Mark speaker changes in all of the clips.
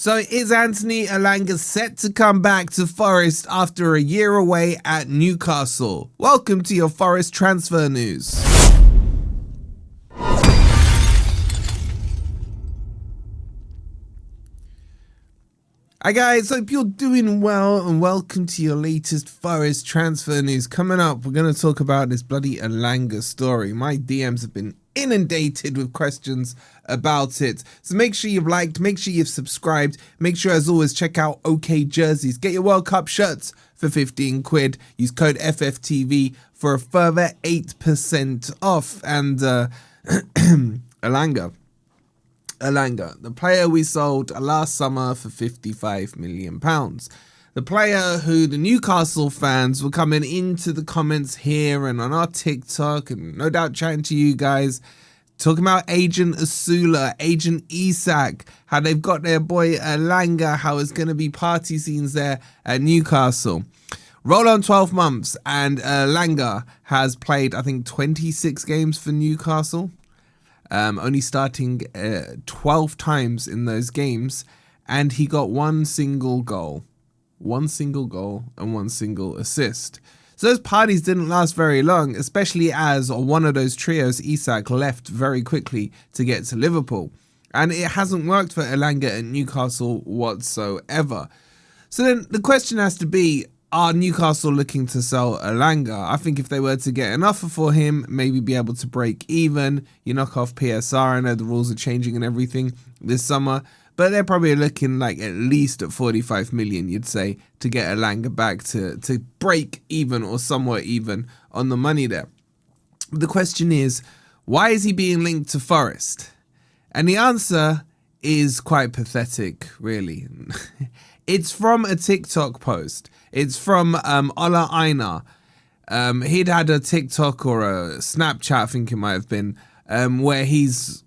Speaker 1: So is Anthony Elanga set to come back to Forest after a year away at Newcastle? Welcome to your Forest transfer news. Hi guys, hope you're doing well and welcome to your latest Forest transfer news. Coming up, we're going to talk about this bloody Elanga story. My DMs have been inundated with questions about it. So make sure you've liked, make sure you've subscribed, make sure as always check out OK Jerseys. Get your World Cup shirts for 15 quid. Use code FFTV for a further 8% off. And Elanga, the player we sold last summer for £55 million. The player who the Newcastle fans were coming into the comments here and on our TikTok and no doubt chatting to you guys, talking about Agent Asula, Agent Isak, how they've got their boy Elanga, how it's going to be party scenes there at Newcastle. Roll on 12 months and Elanga has played, I think, 26 games for Newcastle. Only starting 12 times in those games, and he got one single goal and one single assist. So those parties didn't last very long, especially as one of those trios, Isak, left very quickly to get to Liverpool, and it hasn't worked for Elanga at Newcastle whatsoever. So then the question has to be, are Newcastle looking to sell Elanga? I think if they were to get an offer for him, maybe be able to break even, you knock off PSR. I know the rules are changing and everything this summer, but they're probably looking like at least at 45 million, you'd say, to get Elanga back to break even or somewhat even on the money there. The question is, why is he being linked to Forest? And the answer is quite pathetic, really. It's from a TikTok post. It's from Ola Einar. He'd had a TikTok or a Snapchat, I think it might have been, where he's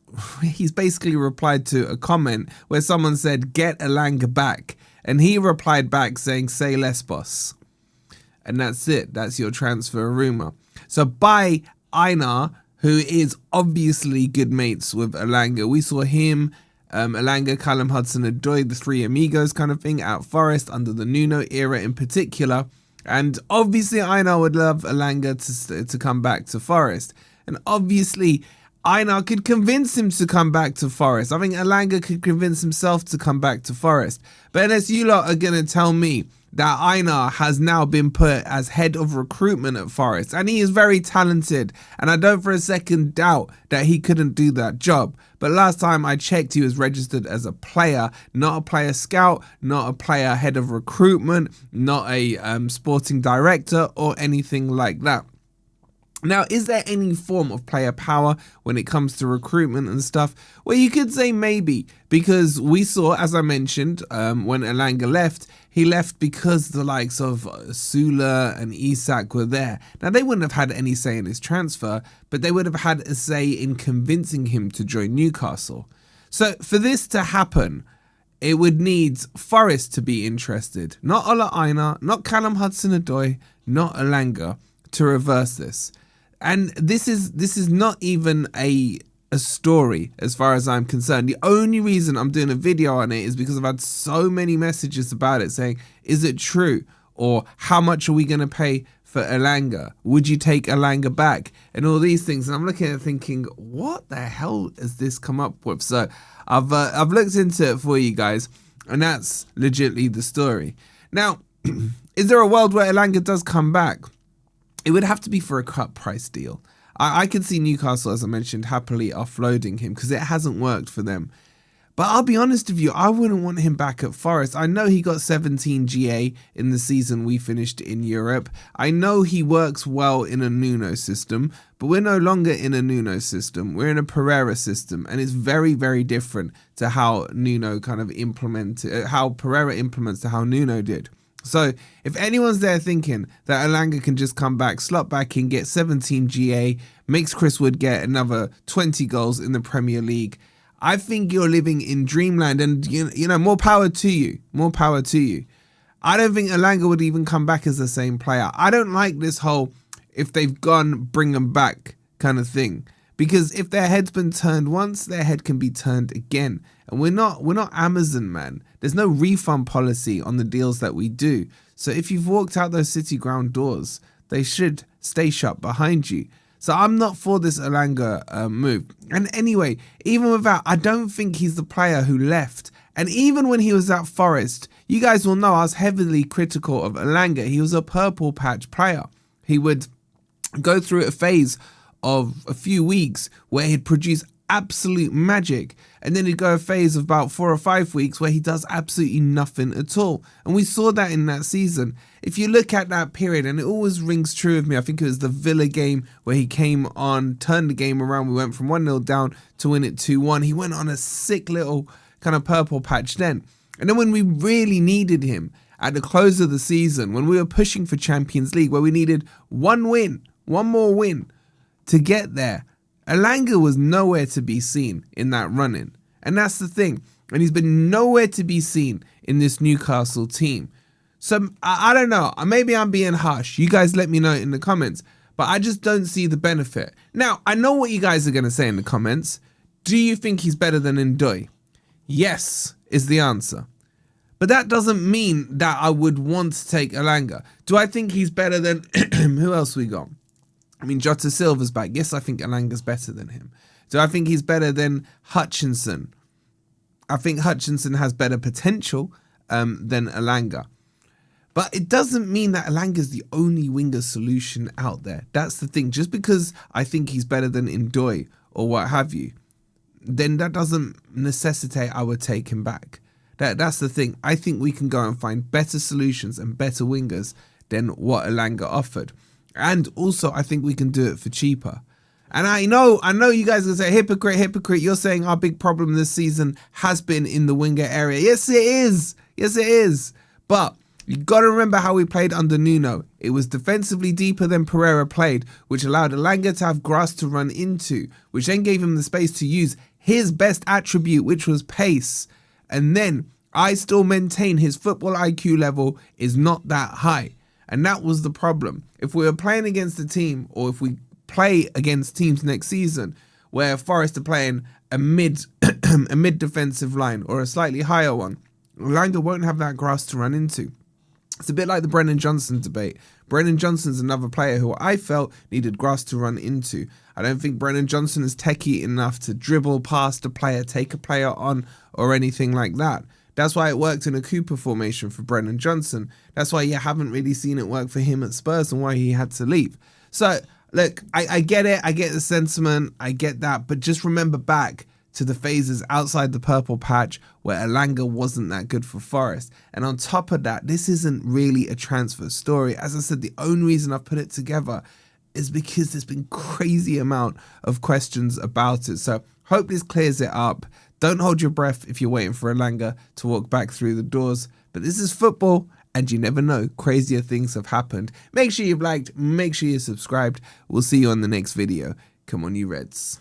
Speaker 1: basically replied to a comment where someone said, "Get Elanga back." And he replied back saying, "Say less, boss." And that's it. That's your transfer rumor. So by Einar, who is obviously good mates with Elanga, we saw him, Elanga, Callum Hudson-Odoi, the three amigos kind of thing at Forest under the Nuno era in particular. And obviously Einar would love Elanga to come back to Forest. And obviously Einar could convince him to come back to Forest. I think Elanga could convince himself to come back to Forest. But unless you lot are going to tell me that Einar has now been put as head of recruitment at Forest, and he is very talented, and I don't for a second doubt that he couldn't do that job. But last time I checked, he was registered as a player, not a player scout, not a player head of recruitment, not a sporting director or anything like that. Now, is there any form of player power when it comes to recruitment and stuff? Well, you could say maybe, because we saw, as I mentioned, when Elanga left, he left because the likes of Sula and Isak were there. Now, they wouldn't have had any say in his transfer, but they would have had a say in convincing him to join Newcastle. So for this to happen, it would need Forest to be interested, not Ola Einar, not Callum Hudson-Odoi, not Elanga, to reverse this. And this is not even a story as far as I'm concerned. The only reason I'm doing a video on it is because I've had so many messages about it saying, is it true? Or how much are we going to pay for Elanga? Would you take Elanga back? And all these things. And I'm looking at it thinking, what the hell has this come up with? So I've looked into it for you guys, and that's legitimately the story. Now, is there a world where Elanga does come back? It would have to be for a cut price deal. I could see Newcastle, as I mentioned, happily offloading him because it hasn't worked for them. But I'll be honest with you, I wouldn't want him back at Forest. I know he got 17 GA in the season we finished in Europe. I know he works well in a Nuno system, but we're no longer in a Nuno system. We're in a Pereira system, and it's very, very different to how Nuno kind of implemented, how Pereira implements to how Nuno did. So if anyone's there thinking that Elanga can just come back, slot back in, get 17 GA, makes Chris Wood get another 20 goals in the Premier League, I think you're living in dreamland, and you know, more power to you. More power to you. I don't think Elanga would even come back as the same player. I don't like this whole if they've gone, bring them back kind of thing, Because if their head's been turned once, their head can be turned again. And we're not Amazon, man. There's no refund policy on the deals that we do. So if you've walked out those City ground doors, they should stay shut behind you. So I'm not for this Elanga move. And anyway, even without, I don't think he's the player who left. And even when he was at Forest, you guys will know I was heavily critical of Elanga. He was a purple patch player. He would go through a phase of a few weeks where he'd produce absolute magic, and then he'd go a phase of about 4 or 5 weeks where he does absolutely nothing at all. And we saw that in that season. If you look at that period, and it always rings true with me, I think it was the Villa game where he came on, turned the game around. We went from 1-0 down to win it 2-1. He went on a sick little kind of purple patch then. And then when we really needed him at the close of the season, when we were pushing for Champions League, where we needed one more win to get there, Elanga was nowhere to be seen in that run-in. And that's the thing. And he's been nowhere to be seen in this Newcastle team. So I don't know. Maybe I'm being harsh. You guys let me know in the comments. But I just don't see the benefit. Now, I know what you guys are going to say in the comments. Do you think he's better than Ndoye? Yes, is the answer. But that doesn't mean that I would want to take Elanga. Do I think he's better than... who else we got? I mean, Jota Silva's back. Yes, I think Elanga's better than him. Do I think he's better than Hutchinson? I think Hutchinson has better potential than Elanga. But it doesn't mean that Elanga's the only winger solution out there. That's the thing. Just because I think he's better than Ndoye or what have you, then that doesn't necessitate I would take him back. That's the thing. I think we can go and find better solutions and better wingers than what Elanga offered. And also, I think we can do it for cheaper. And I know you guys are going to say, hypocrite. You're saying our big problem this season has been in the winger area. Yes, it is. Yes, it is. But you got to remember how we played under Nuno. It was defensively deeper than Pereira played, which allowed Elanga to have grass to run into, which then gave him the space to use his best attribute, which was pace. And then I still maintain his football IQ level is not that high. And that was the problem. If we were playing against a team, or if we play against teams next season where Forest are playing a mid defensive line or a slightly higher one, Elanga won't have that grass to run into. It's a bit like the Brennan Johnson debate. Brennan Johnson's another player who I felt needed grass to run into. I don't think Brennan Johnson is techie enough to dribble past a player, take a player on, or anything like that. That's why it worked in a Cooper formation for Brennan Johnson. That's why you haven't really seen it work for him at Spurs and why he had to leave. So, look, I get it. I get the sentiment. I get that. But just remember back to the phases outside the purple patch where Elanga wasn't that good for Forest. And on top of that, this isn't really a transfer story. As I said, the only reason I've put it together is because there's been crazy amount of questions about it. So, hope this clears it up. Don't hold your breath if you're waiting for Elanga to walk back through the doors. But this is football, and you never know. Crazier things have happened. Make sure you've liked. Make sure you're subscribed. We'll see you on the next video. Come on, you Reds.